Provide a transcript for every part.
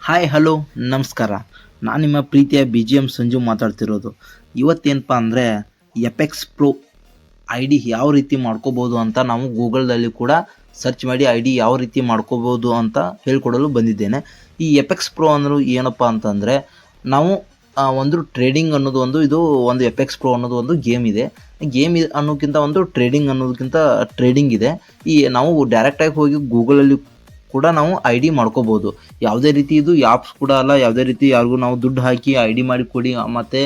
Hi hello ನಮಸ್ಕಾರ. ನಾನು ನಿಮ್ಮ ಪ್ರೀತಿಯ ಬಿ ಜಿ ಎಮ್ ಸಂಜು ಮಾತಾಡ್ತಿರೋದು. ಇವತ್ತೇನಪ್ಪ ಅಂದರೆ ಎಪೆಕ್ಸ್ ಪ್ರೋ ಐ ಡಿ ಯಾವ ರೀತಿ ಮಾಡ್ಕೋಬೋದು ಅಂತ ನಾವು ಗೂಗಲ್ದಲ್ಲಿ ಕೂಡ ಸರ್ಚ್ ಮಾಡಿ ಐ ಡಿ ಯಾವ ರೀತಿ ಮಾಡ್ಕೋಬೋದು ಅಂತ ಹೇಳ್ಕೊಡಲು ಬಂದಿದ್ದೇನೆ. ಈ ಎಪೆಕ್ಸ್ ಪ್ರೋ ಅನ್ನೋದು ಏನಪ್ಪ ಅಂತಂದರೆ ನಾವು ಒಂದು ಟ್ರೇಡಿಂಗ್ ಅನ್ನೋದು ಒಂದು ಎಪೆಕ್ಸ್ ಪ್ರೋ ಅನ್ನೋದು ಒಂದು ಗೇಮ್ ಇದೆ. ಗೇಮ್ ಅನ್ನೋಕ್ಕಿಂತ ಒಂದು ಟ್ರೇಡಿಂಗ್ ಅನ್ನೋದಕ್ಕಿಂತ ಟ್ರೇಡಿಂಗ್ ಇದೆ. ಈ ನಾವು ಡೈರೆಕ್ಟಾಗಿ ಹೋಗಿ ಗೂಗಲಲ್ಲಿ ಕೂಡ ನಾವು ಐ ಡಿ ಮಾಡ್ಕೋಬೋದು. ಯಾವುದೇ ರೀತಿ ಇದು ಆ್ಯಪ್ಸ್ ಕೂಡ ಅಲ್ಲ, ಯಾವುದೇ ರೀತಿ ಯಾರಿಗೂ ನಾವು ದುಡ್ಡು ಹಾಕಿ ಐ ಡಿ ಮಾಡಿಕೊಡಿ ಮತ್ತು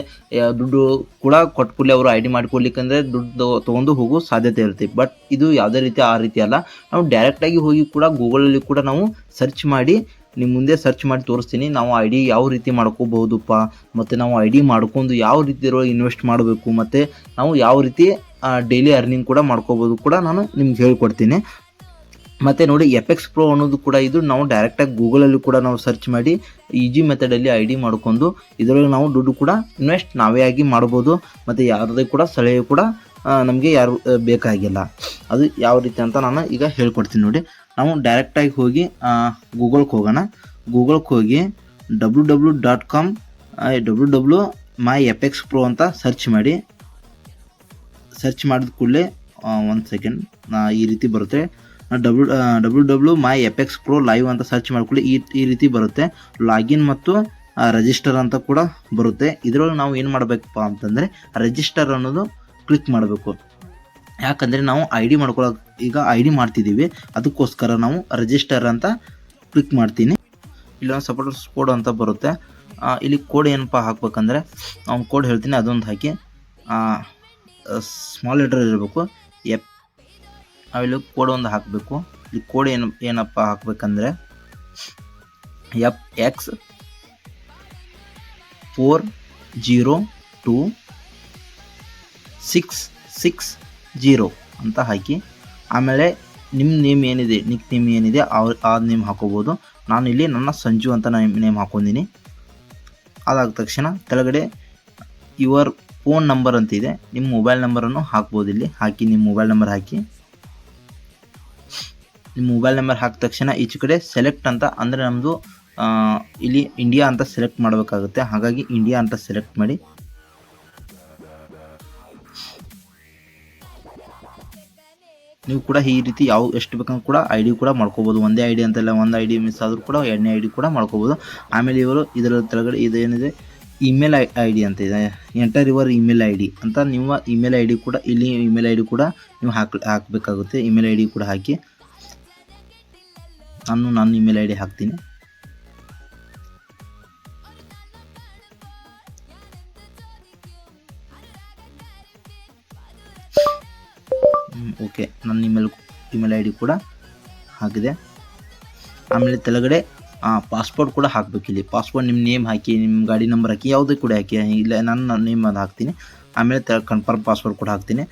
ದುಡ್ಡು ಕೂಡ ಕೊಟ್ಕೂಡಲೇ ಅವರು ಐ ಡಿ ಮಾಡಿಕೊಡ್ಲಿಕ್ಕಂದರೆ ದುಡ್ಡು ತೊಗೊಂಡು ಹೋಗೋ ಸಾಧ್ಯತೆ ಇರುತ್ತೆ. ಬಟ್ ಇದು ಯಾವುದೇ ರೀತಿ ಆ ರೀತಿ ಅಲ್ಲ. ನಾವು ಡೈರೆಕ್ಟಾಗಿ ಹೋಗಿ ಕೂಡ ಗೂಗಲಲ್ಲಿ ಕೂಡ ನಾವು ಸರ್ಚ್ ಮಾಡಿ ನಿಮ್ಮ ಮುಂದೆ ಸರ್ಚ್ ಮಾಡಿ ತೋರಿಸ್ತೀನಿ. ನಾವು ಐ ಡಿ ಯಾವ ರೀತಿ ಮಾಡ್ಕೋಬಹುದಪ್ಪ, ಮತ್ತು ನಾವು ಐ ಡಿ ಮಾಡ್ಕೊಂಡು ಯಾವ ರೀತಿ ಇನ್ವೆಸ್ಟ್ ಮಾಡಬೇಕು, ಮತ್ತು ನಾವು ಯಾವ ರೀತಿ ಡೈಲಿ ಅರ್ನಿಂಗ್ ಕೂಡ ಮಾಡ್ಕೋಬೋದು ಕೂಡ ನಾನು ನಿಮ್ಗೆ ಹೇಳ್ಕೊಡ್ತೀನಿ. ಮತ್ತು ನೋಡಿ, ಎಪೆಕ್ಸ್ ಪ್ರೋ ಅನ್ನೋದು ಕೂಡ ಇದು ನಾವು ಡೈರೆಕ್ಟಾಗಿ ಗೂಗಲಲ್ಲಿ ಕೂಡ ನಾವು ಸರ್ಚ್ ಮಾಡಿ ಈಜಿ ಮೆಥಡಲ್ಲಿ ಐ ಡಿ ಮಾಡ್ಕೊಂಡು ಇದರೊಳಗೆ ನಾವು ದುಡ್ಡು ಕೂಡ ಇನ್ವೆಸ್ಟ್ ನಾವೇ ಆಗಿ ಮಾಡ್ಬೋದು. ಮತ್ತು ಯಾರದೇ ಕೂಡ ಸಲಹೆ ಕೂಡ ನಮಗೆ ಯಾರು ಬೇಕಾಗಿಲ್ಲ. ಅದು ಯಾವ ರೀತಿ ಅಂತ ನಾನು ಈಗ ಹೇಳ್ಕೊಡ್ತೀನಿ ನೋಡಿ. ನಾವು ಡೈರೆಕ್ಟಾಗಿ ಹೋಗಿ ಗೂಗಲ್ಗೆ ಹೋಗೋಣ. ಗೂಗಲ್ಗೆ ಹೋಗಿ www.com my ಎಪೆಕ್ಸ್ ಪ್ರೋ ಅಂತ ಸರ್ಚ್ ಮಾಡಿ. ಸರ್ಚ್ ಮಾಡಿದ ಕೂಡಲೇ ಒಂದು ಸೆಕೆಂಡ್ ಈ ರೀತಿ ಬರುತ್ತೆ. my ಎಪೆಕ್ಸ್ ಪ್ರೋ ಲೈವ್ ಅಂತ ಸರ್ಚ್ ಮಾಡ್ಕೊಳ್ಳಿ. ಈ ರೀತಿ ಬರುತ್ತೆ. ಲಾಗಿನ್ ಮತ್ತು ರಿಜಿಸ್ಟರ್ ಅಂತ ಕೂಡ ಬರುತ್ತೆ. ಇದರೊಳಗೆ ನಾವು ಏನು ಮಾಡಬೇಕಪ್ಪ ಅಂತಂದರೆ ರಿಜಿಸ್ಟರ್ ಅನ್ನೋದು ಕ್ಲಿಕ್ ಮಾಡಬೇಕು. ಯಾಕಂದರೆ ನಾವು ಐ ಡಿ ಮಾಡ್ಕೊಳ್ಳೋಕೆ ಈಗ ಐ ಡಿ ಮಾಡ್ತಿದ್ದೀವಿ, ಅದಕ್ಕೋಸ್ಕರ ನಾವು ರಿಜಿಸ್ಟರ್ ಅಂತ ಕ್ಲಿಕ್ ಮಾಡ್ತೀನಿ. ಇಲ್ಲೊಂದು ಸಪೋರ್ಟರ್ಸ್ ಕೋಡ್ ಅಂತ ಬರುತ್ತೆ. ಇಲ್ಲಿ ಕೋಡ್ ಏನಪ್ಪ ಹಾಕ್ಬೇಕಂದ್ರೆ ನಾವು ಕೋಡ್ ಹೇಳ್ತೀನಿ, ಅದೊಂದು ಹಾಕಿ ಸ್ಮಾಲ್ ಲೆಟರ್ ಇರಬೇಕು. ನಾವಿಲ್ಲಿ ಕೋಡ್ ಒಂದು ಹಾಕಬೇಕು. ಇಲ್ಲಿ ಕೋಡ್ ಏನಪ್ಪ ಹಾಕಬೇಕಂದ್ರೆ FX4026660 ಅಂತ ಹಾಕಿ. ಆಮೇಲೆ ನಿಮ್ಮ ನೇಮ್ ಏನಿದೆ, ನಿಕ್ ನೇಮ್ ಏನಿದೆ ಆ ನೇಮ್ ಹಾಕೋಬೋದು. ನಾನು ಇಲ್ಲಿ ನನ್ನ ಸಂಜು ಅಂತ ನೇಮ್ ಹಾಕೊಂಡಿನಿ. ಅದಾದ ತಕ್ಷಣ ಕೆಳಗಡೆ ಯುವರ್ ಫೋನ್ ನಂಬರ್ ಅಂತಿದೆ, ನಿಮ್ಮ ಮೊಬೈಲ್ ನಂಬರನ್ನು ಹಾಕ್ಬೋದು. ಇಲ್ಲಿ ಹಾಕಿ ನಿಮ್ಮ ಮೊಬೈಲ್ ನಂಬರ್ ಹಾಕಿ. ನಿಮ್ಮ ಮೊಬೈಲ್ ನಂಬರ್ ಹಾಕಿದ ತಕ್ಷಣ ಈಚೆ ಕಡೆ ಸೆಲೆಕ್ಟ್ ಅಂತ, ಅಂದರೆ ನಮ್ಮದು ಇಲ್ಲಿ ಇಂಡಿಯಾ ಅಂತ ಸೆಲೆಕ್ಟ್ ಮಾಡಬೇಕಾಗುತ್ತೆ. ಹಾಗಾಗಿ ಇಂಡಿಯಾ ಅಂತ ಸೆಲೆಕ್ಟ್ ಮಾಡಿ. ನೀವು ಕೂಡ ಈ ರೀತಿ ಎಷ್ಟು ಬೇಕಂದ್ರೆ ಕೂಡ ಐ ಡಿ ಕೂಡ ಮಾಡ್ಕೋಬೋದು. ಒಂದೇ ಐ ಡಿ ಅಂತೆಲ್ಲ, ಒಂದು ಐ ಡಿ ಮಿಸ್ ಆದರೂ ಕೂಡ ಎರಡನೇ ಐ ಡಿ ಕೂಡ ಮಾಡ್ಕೋಬೋದು. ಆಮೇಲೆ ಇದರ ಕೆಳಗಡೆ ಇದೇನಿದೆ ಇಮೇಲ್ ಐ ಡಿ ಅಂತ ಇದೆ, enter your email I D ಅಂತ. ನಿಮ್ಮ ಇಮೇಲ್ ಐ ಡಿ ಕೂಡ ಇಲ್ಲಿ ಇಮೇಲ್ ಐ ಡಿ ಕೂಡ ನೀವು ಹಾಕಬೇಕಾಗುತ್ತೆ. ಇಮೇಲ್ ಐ ಡಿ ಕೂಡ ಹಾಕಿ. ನಾನು ಇಮೇಲ್ ಐ ಡಿ ಹಾಕ್ತೀನಿ. ಓಕೆ, ನನ್ನ ಇಮೇಲ್ ಐ ಡಿ ಕೂಡ ಹಾಕಿದೆ. ಆಮೇಲೆ ಕೆಳಗಡೆ ಪಾಸ್ಪೋರ್ಟ್ ಕೂಡ ಹಾಕಬೇಕು. ಇಲ್ಲಿ ಪಾಸ್ಪೋರ್ಟ್ ನಿಮ್ಮ ನೇಮ್ ಹಾಕಿ, ನಿಮ್ಮ ಗಾಡಿ ನಂಬರ್ ಹಾಕಿ, ಯಾವುದೇ ಕೂಡ ಹಾಕಿ. ಇಲ್ಲ ನನ್ನ ನೇಮ್ ಅದು ಹಾಕ್ತೀನಿ. ಆಮೇಲೆ ಕನ್ಫರ್ಮ್ ಪಾಸ್ವರ್ಡ್ ಕೂಡ ಹಾಕ್ತೀನಿ.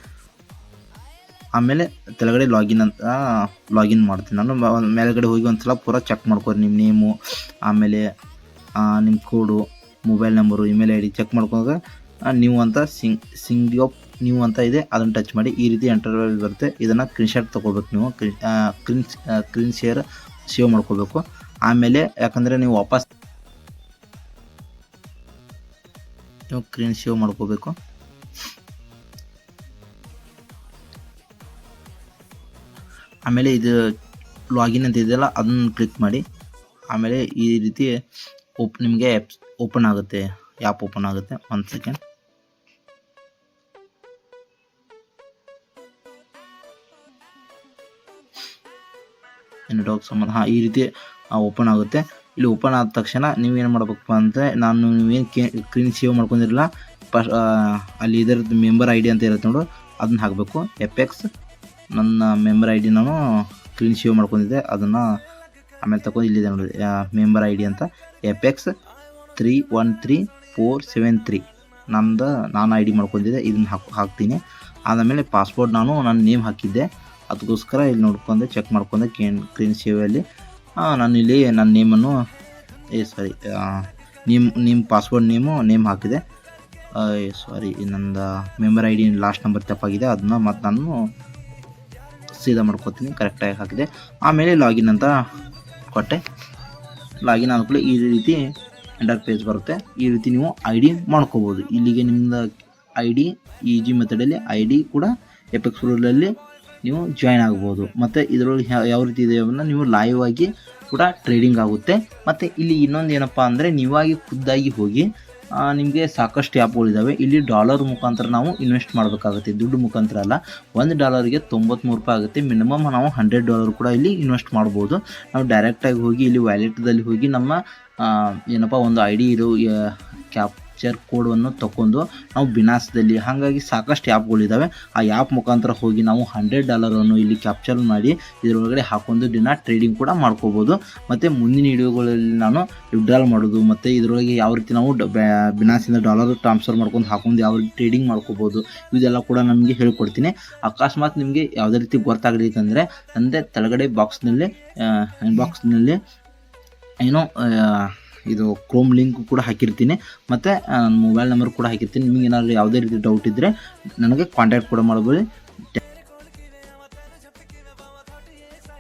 ಆಮೇಲೆ ಕೆಳಗಡೆ ಲಾಗಿನ್ ಮಾಡ್ತೀನಿ. ನಾನು ಮೇಲ್ಗಡೆ ಹೋಗಿ ಒಂದು ಸಲ ಪೂರ ಚೆಕ್ ಮಾಡ್ಕೊರಿ. ನಿಮ್ಮ ನೇಮು, ಆಮೇಲೆ ನಿಮ್ಮ code, mobile number, email I D check ಮಾಡ್ಕೊಂಡಾಗ ನೀವು ಅಂತ ನೀವು ಅಂತ ಇದೆ, ಅದನ್ನು ಟಚ್ ಮಾಡಿ. ಈ ರೀತಿ ಎಂಟರ್ವೈಸ್ ಬರುತ್ತೆ. ಇದನ್ನು ಸ್ಕ್ರೀನ್ಶಾಟ್ ತೊಗೋಬೇಕು. ನೀವು ಸ್ಕ್ರೀನ್ ಸೇವ್ ಮಾಡ್ಕೋಬೇಕು. ಆಮೇಲೆ ಯಾಕಂದರೆ ನೀವು ವಾಪಸ್ ಸ್ಕ್ರೀನ್ ಸೇವ್ ಮಾಡ್ಕೋಬೇಕು. ಆಮೇಲೆ ಇದು ಲಾಗಿನ್ ಅಂತ ಇದೆಯಲ್ಲ, ಅದನ್ನು ಕ್ಲಿಕ್ ಮಾಡಿ. ಆಮೇಲೆ ಈ ರೀತಿ ನಿಮಗೆ ಓಪನ್ ಆಗುತ್ತೆ, ಆ್ಯಪ್ ಓಪನ್ ಆಗುತ್ತೆ. ಒಂದು ಸೆಕೆಂಡ್. ಈ ರೀತಿ ಓಪನ್ ಆಗುತ್ತೆ. ಇಲ್ಲಿ ಓಪನ್ ಆದ ತಕ್ಷಣ ನೀವೇನು ಮಾಡಬೇಕಪ್ಪ ಅಂದರೆ, ನೀವೇನು ಸ್ಕ್ರೀನ್ ಸೇವ್ ಮಾಡ್ಕೊಂಡಿರಲ್ಲ, ಅಲ್ಲಿ ಇದರದ್ದು ಮೆಂಬರ್ ಐ ಡಿ ಅಂತ ಇರುತ್ತೆ ನೋಡು, ಅದನ್ನು ಹಾಕಬೇಕು. ಎಪೆಕ್ಸ್ ನನ್ನ ಮೆಂಬರ್ ಐ ಡಿ ನಾನು ಸ್ಕ್ರೀನ್ ಸೇವ್ ಮಾಡ್ಕೊಂಡಿದ್ದೆ, ಅದನ್ನು ಆಮೇಲೆ ತಗೊಂಡು ಇಲ್ಲಿದೆ ನೋಡಿ ಮೆಂಬರ್ ಐ ಡಿ ಅಂತ. FX 313473 ನಾನು ಐ ಡಿ ಮಾಡ್ಕೊಂಡಿದ್ದೆ, ಇದನ್ನು ಹಾಕ್ತೀನಿ. ಆದಮೇಲೆ ಪಾಸ್ಪೋರ್ಟ್ ನನ್ನ ನೇಮ್ ಹಾಕಿದ್ದೆ, ಅದಕ್ಕೋಸ್ಕರ ಇಲ್ಲಿ ನೋಡ್ಕೊಂಡೆ ಚೆಕ್ ಮಾಡ್ಕೊಂಡೆ ಸ್ಕ್ರೀನ್ ಸೇವಲ್ಲಿ ನಾನು ಇಲ್ಲಿ ನನ್ನ ನೇಮನ್ನು ನಿಮ್ಮ ಪಾಸ್ವರ್ಡ್ ನೇಮ್ ಹಾಕಿದೆ. ನಂದು member I D last number ತಪ್ಪಾಗಿದೆ, ಅದನ್ನು ಮತ್ತು ನಾನು ಸೀದಾ ಮಾಡ್ಕೋತೀನಿ, ಕರೆಕ್ಟಾಗಿ ಹಾಕಿದೆ. ಆಮೇಲೆ ಲಾಗಿನ್ ಅಂತ ಕೊಟ್ಟೆ. ಲಾಗಿನ್ ಆದಕೂಡಲೇ ಈ ರೀತಿ ಎಂಟರ್ ಪೇಜ್ ಬರುತ್ತೆ. ಈ ರೀತಿ ನೀವು ಐ ಡಿ ಮಾಡ್ಕೋಬೋದು. ಇಲ್ಲಿಗೆ ನಿಮ್ಮದು ಐ ಡಿ ಈಜಿ ಮೆಥಡಲ್ಲಿ ಐ ಡಿ ಕೂಡ ಎಪೆಕ್ಸ್ ಪ್ರೋದಲ್ಲಿ ನೀವು ಜಾಯ್ನ್ ಆಗ್ಬೋದು. ಮತ್ತು ಇದರೊಳಗೆ ಯಾವ ರೀತಿ ಇದೆ ಅನ್ನೋದನ್ನ ನೀವು ಲೈವ್ ಆಗಿ ಕೂಡ ಟ್ರೇಡಿಂಗ್ ಆಗುತ್ತೆ. ಮತ್ತು ಇಲ್ಲಿ ಇನ್ನೊಂದು ಏನಪ್ಪ ಅಂದರೆ ನೀವಾಗಿ ಖುದ್ದಾಗಿ ಹೋಗಿ ನಿಮಗೆ ಸಾಕಷ್ಟು ಆ್ಯಪ್ಗಳಿದ್ದಾವೆ. ಇಲ್ಲಿ ಡಾಲರ್ ಮುಖಾಂತರ ನಾವು ಇನ್ವೆಸ್ಟ್ ಮಾಡಬೇಕಾಗುತ್ತೆ, ದುಡ್ಡು ಮುಖಾಂತರ ಅಲ್ಲ. $1ಗೆ 93 ರೂಪಾಯಿ ಆಗುತ್ತೆ. ಮಿನಿಮಮ್ ನಾವು $100 ಕೂಡ ಇಲ್ಲಿ ಇನ್ವೆಸ್ಟ್ ಮಾಡ್ಬೋದು. ನಾವು ಡೈರೆಕ್ಟಾಗಿ ಹೋಗಿ ಇಲ್ಲಿ ವ್ಯಾಲೆಟ್ದಲ್ಲಿ ಹೋಗಿ ನಮ್ಮ ಏನಪ್ಪ ಒಂದು ಐ ಡಿ ಇರೋ ಕ್ಯಾಪ್ಚರ್ ಕೋಡನ್ನು ತಗೊಂಡು ನಾವು ಬಿನಾಸ್ದಲ್ಲಿ ಹಾಗಾಗಿ ಸಾಕಷ್ಟು ಆ್ಯಪ್ಗಳಿದ್ದಾವೆ. ಆ ಆ್ಯಪ್ ಮುಖಾಂತರ ಹೋಗಿ ನಾವು $100 ಇಲ್ಲಿ ಕ್ಯಾಪ್ಚರ್ ಮಾಡಿ ಇದರೊಳಗಡೆ ಹಾಕೊಂಡು ದಿನ ಟ್ರೇಡಿಂಗ್ ಕೂಡ ಮಾಡ್ಕೋಬೋದು. ಮತ್ತು ಮುಂದಿನ ವಿಡಿಯೋಗಳಲ್ಲಿ ನಾನು ವಿಡ್ರಾಲ್ ಮಾಡೋದು ಮತ್ತು ಇದರೊಳಗೆ ಯಾವ ರೀತಿ ನಾವು ಬಿನಾಸಿಂದ ಡಾಲರ್ ಟ್ರಾನ್ಸ್ಫರ್ ಮಾಡ್ಕೊಂಡು ಹಾಕೊಂಡು ಯಾವ ರೀತಿ ಟ್ರೇಡಿಂಗ್ ಮಾಡ್ಕೋಬೋದು ಇದೆಲ್ಲ ಕೂಡ ನಮಗೆ ಹೇಳ್ಕೊಡ್ತೀನಿ. ಅಕಸ್ಮಾತ್ ನಿಮಗೆ ಯಾವುದೇ ರೀತಿ ಗೊತ್ತಾಗಲಿಕ್ಕಂದರೆ ಅಂದರೆ ತೆಳಗಡೆ ಬಾಕ್ಸ್ನಲ್ಲಿ ಏನೋ ಇದು ಕ್ರೋಮ್ ಲಿಂಕ್ ಕೂಡ ಹಾಕಿರ್ತೀನಿ ಮತ್ತು ಮೊಬೈಲ್ ನಂಬರ್ ಕೂಡ ಹಾಕಿರ್ತೀನಿ. ನಿಮಗೆ ಏನಾದರೂ ಯಾವುದೇ ರೀತಿ ಡೌಟ್ ಇದ್ದರೆ ನನಗೆ ಕಾಂಟ್ಯಾಕ್ಟ್ ಕೂಡ ಮಾಡ್ಬೋದು.